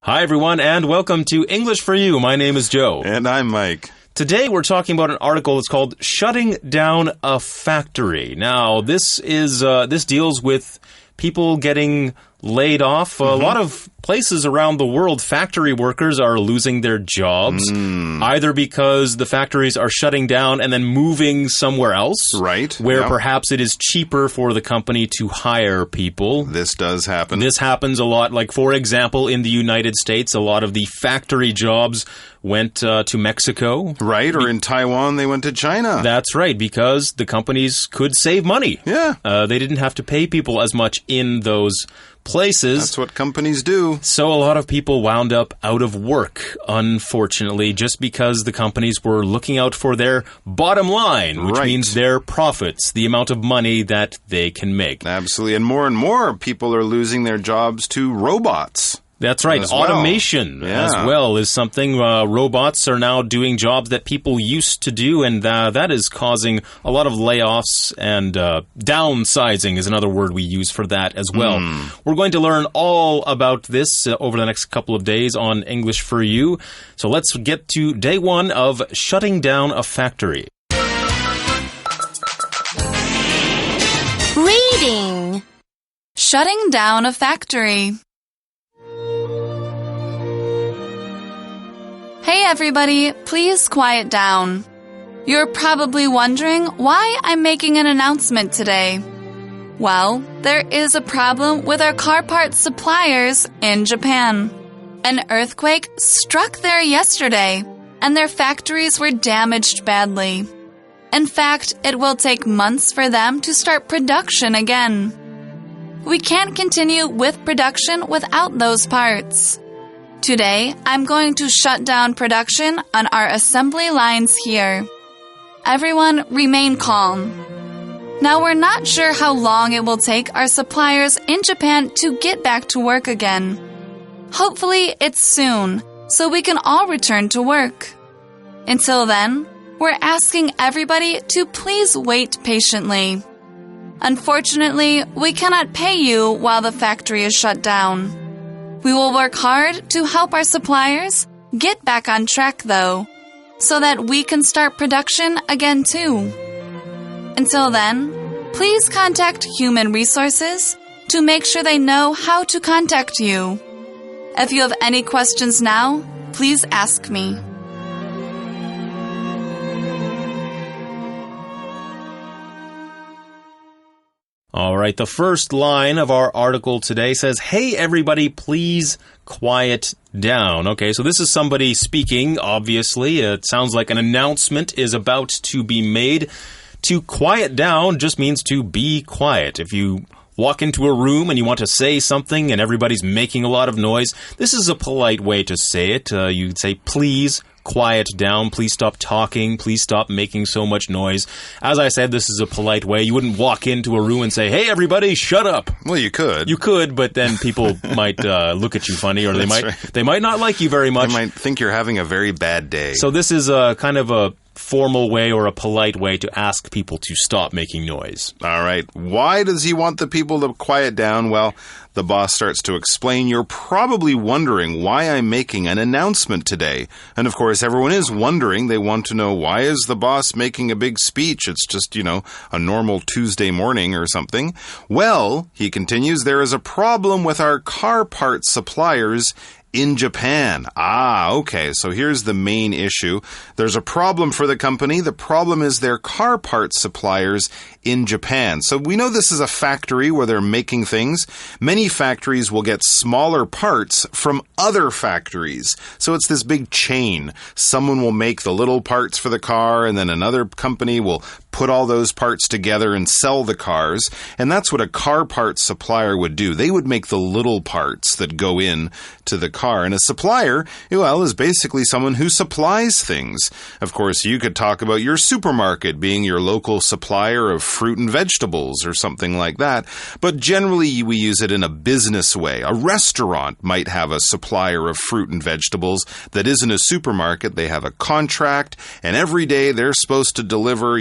Hi, everyone, and welcome to English for You. My name is Joe. And I'm Mike. Today, we're talking about an article that's called Shutting Down a Factory. Now, this deals with people getting laid off. A lot of places around the world, factory workers are losing their jobs, either because the factories are shutting down and then moving somewhere else, right? Where perhaps it is cheaper for the company to hire people. This does happen. This happens a lot. Like, for example, in the United States, a lot of the factory jobs went to Mexico. Right, or in Taiwan, they went to China. That's right, because the companies could save money. Yeah. They didn't have to pay people as much in those places. That's what companies do. So a lot of people wound up out of work, unfortunately, just because the companies were looking out for their bottom line, which means their profits, the amount of money that they can make. Absolutely. And more people are losing their jobs to robots. That's right. Automation as well is something. Robots are now doing jobs that people used to do, and that is causing a lot of layoffs, and downsizing is another word we use for that as well. We're going to learn all about this over the next couple of days on English for You. So let's get to day one of shutting down a factory. Reading. Shutting down a factory. Hey everybody, please quiet down. You're probably wondering why I'm making an announcement today. Well, there is a problem with our car parts suppliers in Japan. An earthquake struck there yesterday, and their factories were damaged badly. In fact, it will take months for them to start production again. We can't continue with production without those parts. Today, I'm going to shut down production on our assembly lines here. Everyone remain calm. Now, we're not sure how long it will take our suppliers in Japan to get back to work again. Hopefully, it's soon, so we can all return to work. Until then, we're asking everybody to please wait patiently. Unfortunately, we cannot pay you while the factory is shut down. We will work hard to help our suppliers get back on track, though, so that we can start production again, too. Until then, please contact Human Resources to make sure they know how to contact you. If you have any questions now, please ask me. All right, the first line of our article today says, "Hey, everybody, please quiet down." Okay, so this is somebody speaking, obviously. It sounds like an announcement is about to be made. To quiet down just means to be quiet. If you walk into a room and you want to say something and everybody's making a lot of noise, this is a polite way to say it. You'd say, please quiet down. Please stop talking. Please stop making so much noise. As I said, this is a polite way. You wouldn't walk into a room and say, hey, everybody, shut up. Well, you could. You could, but then people might look at you funny, or they might not like you very much. They might think you're having a very bad day. So this is a kind of a formal way or a polite way to ask people to stop making noise. All right. Why does he want the people to quiet down? Well, the boss starts to explain. You're probably wondering why I'm making an announcement today. And of course, everyone is wondering. They want to know, why is the boss making a big speech? It's just, a normal Tuesday morning or something. Well, he continues, there is a problem with our car parts suppliers in Japan. Okay. So here's the main issue. There's a problem for the company. The problem is their car parts suppliers in Japan. So we know this is a factory where they're making things. Many factories will get smaller parts from other factories. So it's this big chain. Someone will make the little parts for the car, and then another company will put all those parts together and sell the cars. And that's what a car parts supplier would do. They would make the little parts that go in to the car. And a supplier, well, is basically someone who supplies things. Of course, you could talk about your supermarket being your local supplier of fruit and vegetables or something like that. But generally, we use it in a business way. A restaurant might have a supplier of fruit and vegetables that isn't a supermarket. They have a contract, and every day they're supposed to deliver,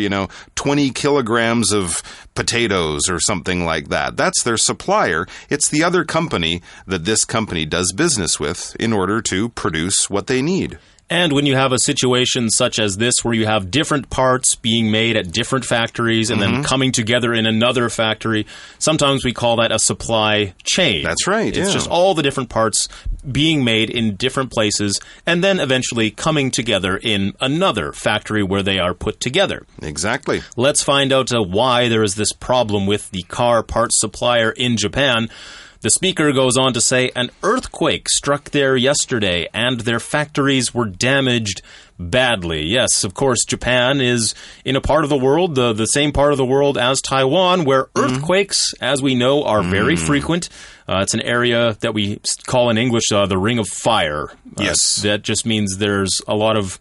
20 kilograms of potatoes or something like that. That's their supplier. It's the other company that this company does business with in order to produce what they need. And when you have a situation such as this where you have different parts being made at different factories and then coming together in another factory, sometimes we call that a supply chain. That's right, It's just all the different parts being made in different places and then eventually coming together in another factory where they are put together. Exactly. Let's find out why there is this problem with the car parts supplier in Japan. The speaker goes on to say, an earthquake struck there yesterday and their factories were damaged badly. Yes, of course, Japan is in a part of the world, the same part of the world as Taiwan, where earthquakes, as we know, are very frequent. It's an area that we call in English the Ring of Fire. Yes. That just means there's a lot of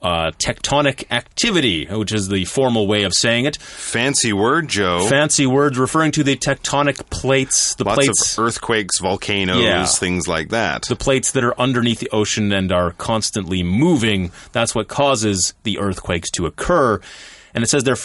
tectonic activity, which is the formal way of saying it. Fancy word, Joe. Fancy words referring to the tectonic plates. Lots of earthquakes, volcanoes, things like that. The plates that are underneath the ocean and are constantly moving. That's what causes the earthquakes to occur. And it says their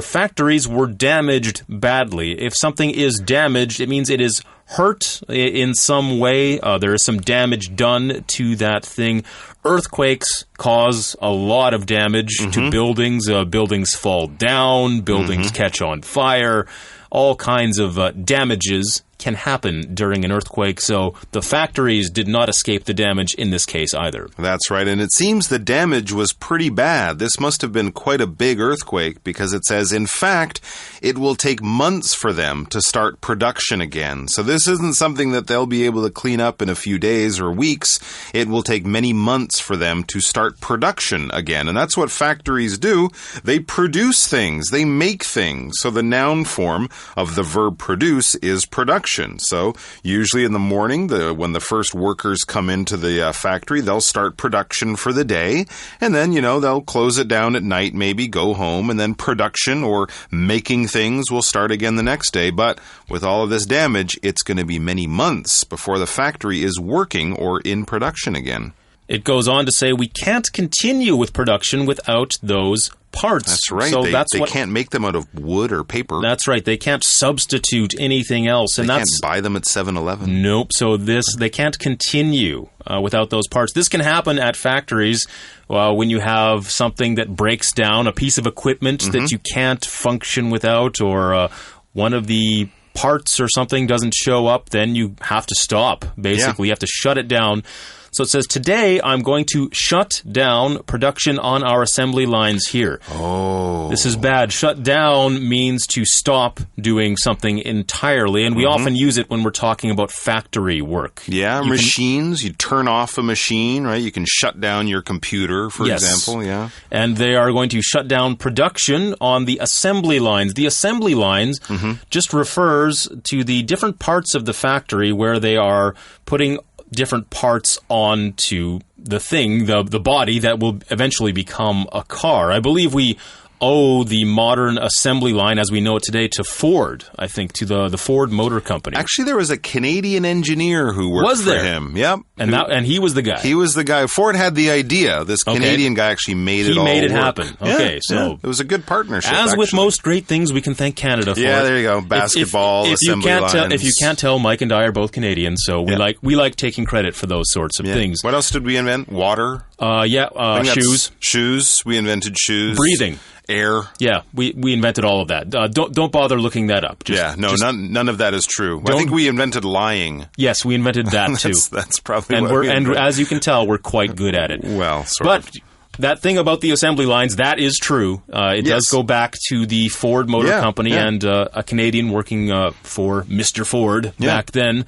factories were damaged badly. If something is damaged, it means it is hurt in some way. There is some damage done to that thing. Earthquakes cause a lot of damage to buildings. Buildings fall down. Buildings catch on fire. All kinds of damages can happen during an earthquake, so the factories did not escape the damage in this case either. That's right, and it seems the damage was pretty bad. This must have been quite a big earthquake because it says, in fact, it will take months for them to start production again. So this isn't something that they'll be able to clean up in a few days or weeks. It will take many months for them to start production again, and that's what factories do. They produce things, they make things. So the noun form of the verb produce is production. So usually in the morning, when the first workers come into the factory, they'll start production for the day. And then, they'll close it down at night, maybe go home. And then production or making things will start again the next day. But with all of this damage, it's going to be many months before the factory is working or in production again. It goes on to say we can't continue with production without those parts. That's right. So they can't make them out of wood or paper. That's right. They can't substitute anything else. They can't buy them at 7-Eleven. Nope. So they can't continue without those parts. This can happen at factories when you have something that breaks down, a piece of equipment that you can't function without, or one of the parts or something doesn't show up, then you have to stop. Basically, you have to shut it down. So it says, today I'm going to shut down production on our assembly lines here. Oh. This is bad. Shut down means to stop doing something entirely, and we often use it when we're talking about factory work. Yeah, machines. You turn off a machine, right? You can shut down your computer, for example. Yeah. And they are going to shut down production on the assembly lines. The assembly lines just refers to the different parts of the factory where they are putting different parts onto the thing, the body that will eventually become a car. I believe we owe the modern assembly line as we know it today to Ford, I think, to the Ford Motor Company. Actually, there was a Canadian engineer who worked for him. Yep. And he was the guy. He was the guy. Ford had the idea. This Canadian guy actually made it all work. He made it happen. Okay, so it was a good partnership. As with most great things, we can thank Canada for it. Yeah, there you go. Basketball, assembly lines. If you can't tell, Mike and I are both Canadians, so we like taking credit for those sorts of things. What else did we invent? Water? Shoes. Shoes. We invented shoes. Breathing. Air. Yeah, we invented all of that. Don't bother looking that up. None of that is true. I think we invented lying. Yes, we invented that too. That's probably what we invented. And as you can tell, we're quite good at it. Well, sort of. That thing about the assembly lines, that is true. It does go back to the Ford Motor Company and a Canadian working for Mr. Ford back then.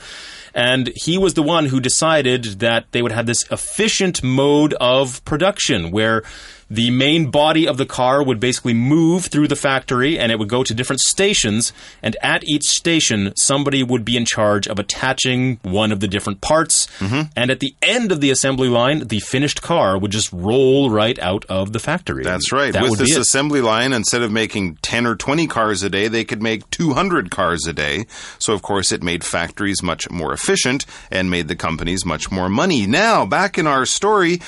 And he was the one who decided that they would have this efficient mode of production where the main body of the car would basically move through the factory and it would go to different stations. And at each station, somebody would be in charge of attaching one of the different parts. And at the end of the assembly line, the finished car would just roll right out of the factory. That's right. With this assembly line, instead of making 10 or 20 cars a day, they could make 200 cars a day. So, of course, it made factories much more efficient and made the companies much more money. Now, back in our story,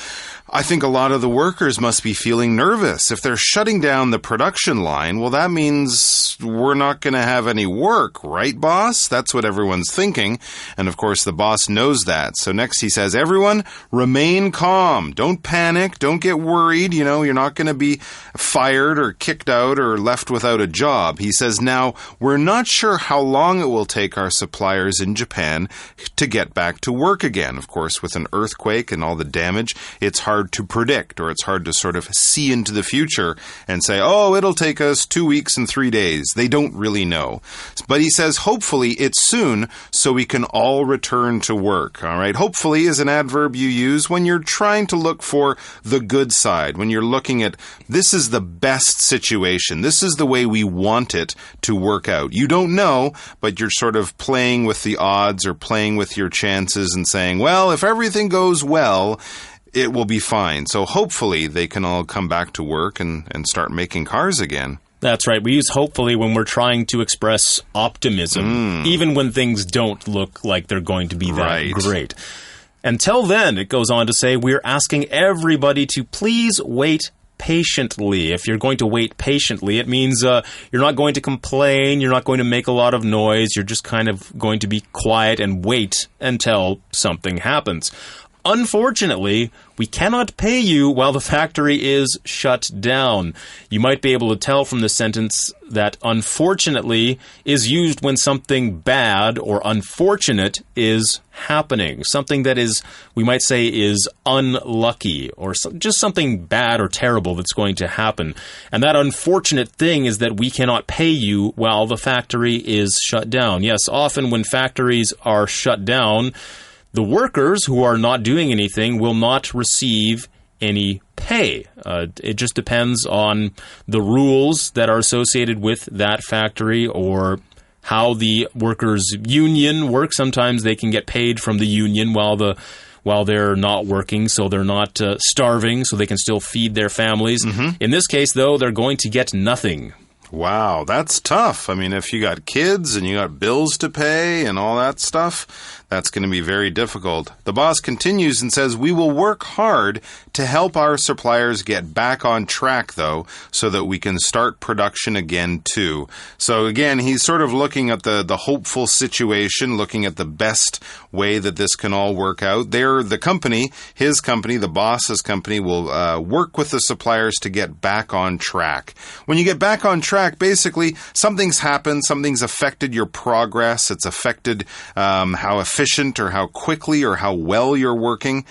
I think a lot of the workers must be feeling nervous. If they're shutting down the production line, well, that means we're not going to have any work, right, boss? That's what everyone's thinking. And of course, the boss knows that. So next he says, everyone, remain calm. Don't panic. Don't get worried. You know, you're not going to be fired or kicked out or left without a job. He says, now, we're not sure how long it will take our suppliers in Japan to get back to work again. Of course, with an earthquake and all the damage, it's hard to predict, or it's hard to sort of see into the future and say, oh, it'll take us 2 weeks and 3 days. They don't really know. But he says, hopefully it's soon so we can all return to work. All right. Hopefully is an adverb you use when you're trying to look for the good side, when you're looking at this is the best situation. This is the way we want it to work out. You don't know, but you're sort of playing with the odds or playing with your chances and saying, well, if everything goes well, it will be fine. So hopefully they can all come back to work and start making cars again. That's right. We use hopefully when we're trying to express optimism, even when things don't look like they're going to be that great. Until then, it goes on to say, we're asking everybody to please wait patiently. If you're going to wait patiently, it means you're not going to complain, you're not going to make a lot of noise, you're just kind of going to be quiet and wait until something happens. Unfortunately, we cannot pay you while the factory is shut down. You might be able to tell from the sentence that unfortunately is used when something bad or unfortunate is happening. Something that is, we might say, is unlucky or just something bad or terrible that's going to happen. And that unfortunate thing is that we cannot pay you while the factory is shut down. Yes, often when factories are shut down, the workers who are not doing anything will not receive any pay. It just depends on the rules that are associated with that factory or how the workers' union works. Sometimes they can get paid from the union while they're not working, so they're not starving, so they can still feed their families. In this case, though, they're going to get nothing. Wow, that's tough. I mean, if you got kids and you got bills to pay and all that stuff, that's going to be very difficult. The boss continues and says, we will work hard to help our suppliers get back on track, though, so that we can start production again, too. So again, he's sort of looking at the hopeful situation, looking at the best way that this can all work out. The company, his company, the boss's company, will work with the suppliers to get back on track. When you get back on track, basically, something's happened, something's affected your progress, it's affected how efficient or how quickly or how well you're working.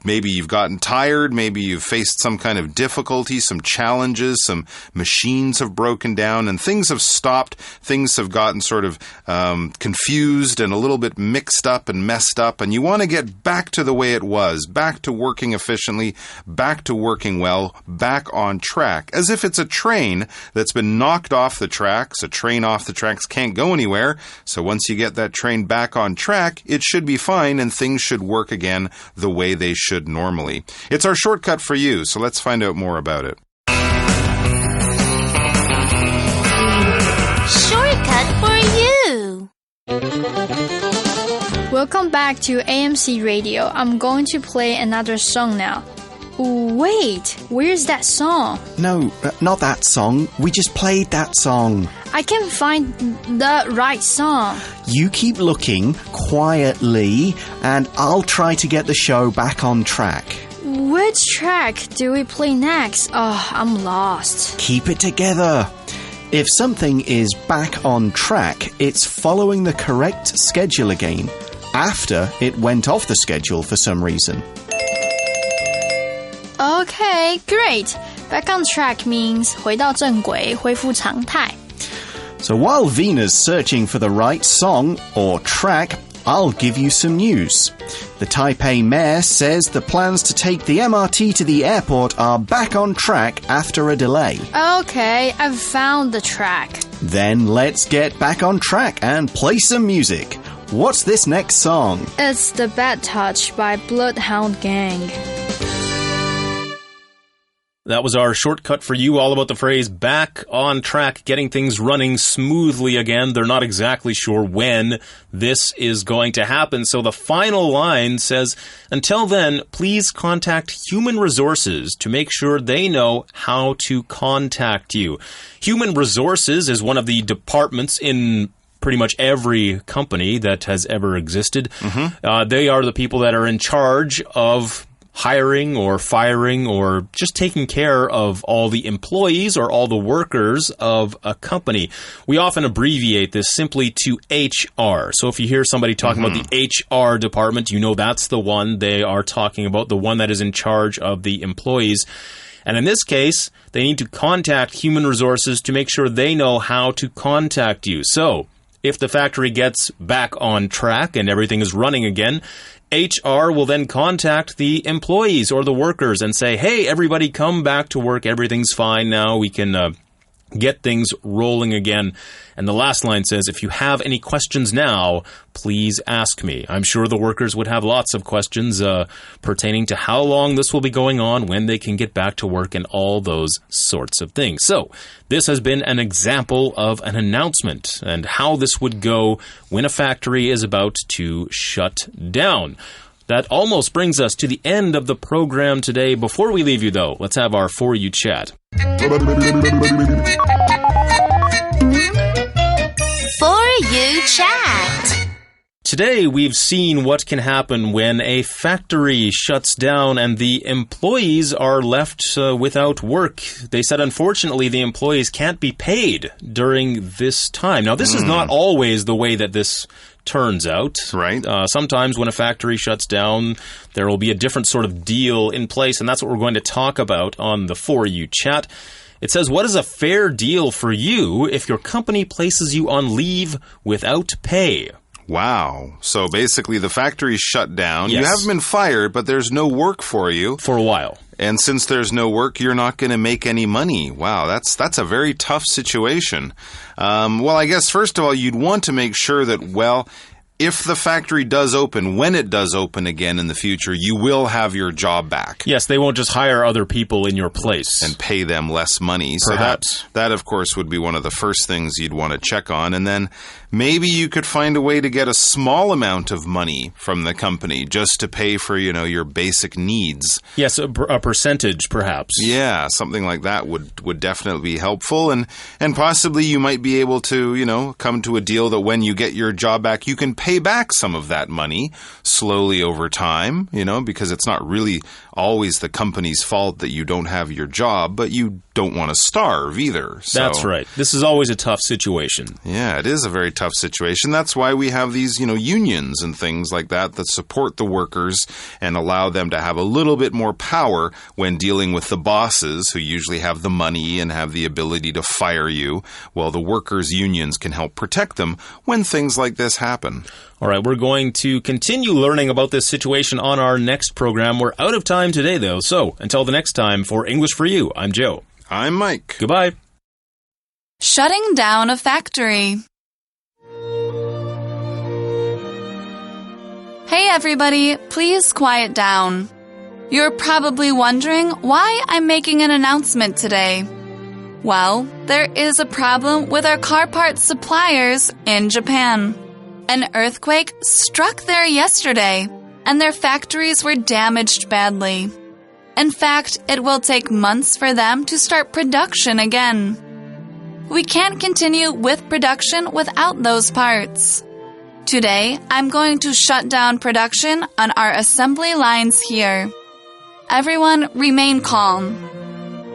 Maybe you've gotten tired, maybe you've faced some kind of difficulty, some challenges, some machines have broken down, and things have stopped, things have gotten sort of confused and a little bit mixed up and messed up, and you want to get back to the way it was, back to working efficiently, back to working well, back on track, as if it's a train that's been knocked off the tracks. A train off the tracks can't go anywhere, so once you get that train back on track, it should be fine and things should work again the way they should normally. It's our shortcut for you, so let's find out more about it. Shortcut for you. Welcome back to AMC Radio. I'm going to play another song now. Wait, where's that song? No, not that song. We just played that song. I can't find the right song. You keep looking quietly, and I'll try to get the show back on track. Which track do we play next? Oh, I'm lost. Keep it together. If something is back on track, it's following the correct schedule again, after it went off the schedule for some reason. Okay, great. Back on track means 回到正轨，恢复常态。 So while Vina's searching for the right song or track, I'll give you some news. The Taipei mayor says the plans to take the MRT to the airport are back on track after a delay. Okay, I've found the track. Then let's get back on track and play some music. What's this next song? It's The Bad Touch by Bloodhound Gang. That was our shortcut for you, all about the phrase back on track, getting things running smoothly again. They're not exactly sure when this is going to happen. So the final line says, until then, please contact human resources to make sure they know how to contact you. Human resources is one of the departments in pretty much every company that has ever existed. They are the people that are in charge of hiring or firing or just taking care of all the employees or all the workers of a company. We often abbreviate this simply to HR. So if you hear somebody talking about the HR department, you know that's the one they are talking about, the one that is in charge of the employees. And in this case, they need to contact human resources to make sure they know how to contact you. So if the factory gets back on track and everything is running again, HR will then contact the employees or the workers and say, hey, everybody come back to work. Everything's fine now. We can get things rolling again. And the last line says, if you have any questions now, please ask me. I'm sure the workers would have lots of questions pertaining to how long this will be going on, when they can get back to work, and all those sorts of things. So this has been an example of an announcement and how this would go when a factory is about to shut down. That almost brings us to the end of the program today. Before we leave you, though, let's have our For You chat. For You chat. Today, we've seen what can happen when a factory shuts down and the employees are left without work. They said, unfortunately, the employees can't be paid during this time. Now, this is not always the way that this turns out. Right. Sometimes when a factory shuts down, there will be a different sort of deal in place, and that's what we're going to talk about on the For You chat. It says, what is a fair deal for you if your company places you on leave without pay? Wow. So basically the factory's shut down. Yes. You haven't been fired, but there's no work for you. For a while. And since there's no work, you're not going to make any money. Wow, that's a very tough situation. Well, I guess, first of all, you'd want to make sure that, well, if the factory does open, when it does open again in the future, you will have your job back. Yes, they won't just hire other people in your place. And pay them less money. Perhaps. So that, of course, would be one of the first things you'd want to check on. And then maybe you could find a way to get a small amount of money from the company just to pay for, your basic needs. Yes, a percentage, perhaps. Yeah, something like that would definitely be helpful. And possibly you might be able to, come to a deal that when you get your job back, you can pay back some of that money slowly over time, because it's not really always the company's fault that you don't have your job, but you don't want to starve either. So, that's right. This is always a tough situation. Yeah, it is a very tough situation. That's why we have these, unions and things like that support the workers and allow them to have a little bit more power when dealing with the bosses who usually have the money and have the ability to fire you. Well, the workers' unions can help protect them when things like this happen. All right, we're going to continue learning about this situation on our next program. We're out of time today, though. So until the next time, for English for You, I'm Joe. I'm Mike. Goodbye. Shutting down a factory. Hey everybody, please quiet down. You're probably wondering why I'm making an announcement today. Well, there is a problem with our car parts suppliers in Japan. An earthquake struck there yesterday, and their factories were damaged badly. In fact, it will take months for them to start production again. We can't continue with production without those parts. Today, I'm going to shut down production on our assembly lines here. Everyone remain calm.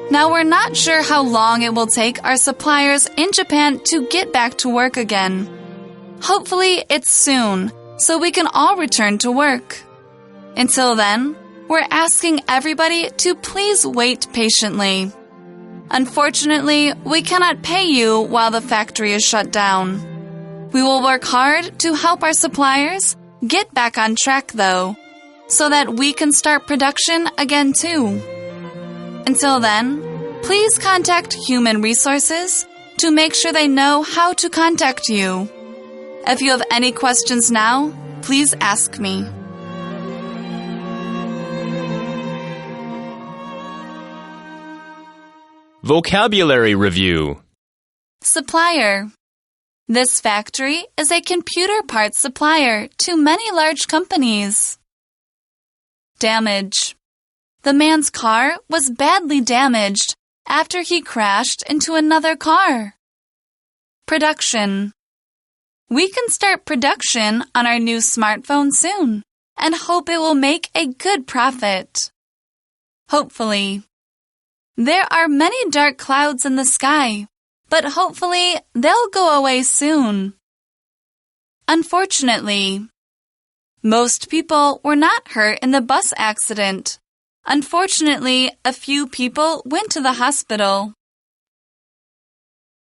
Now, we're not sure how long it will take our suppliers in Japan to get back to work again. Hopefully, it's soon, so we can all return to work. Until then, we're asking everybody to please wait patiently. Unfortunately, we cannot pay you while the factory is shut down. We will work hard to help our suppliers get back on track, though, so that we can start production again, too. Until then, please contact Human Resources to make sure they know how to contact you. If you have any questions now, please ask me. Vocabulary review. Supplier. This factory is a computer parts supplier to many large companies. Damage. The man's car was badly damaged after he crashed into another car. Production. We can start production on our new smartphone soon and hope it will make a good profit. Hopefully. There are many dark clouds in the sky, but hopefully they'll go away soon. Unfortunately. Most people were not hurt in the bus accident. Unfortunately, a few people went to the hospital.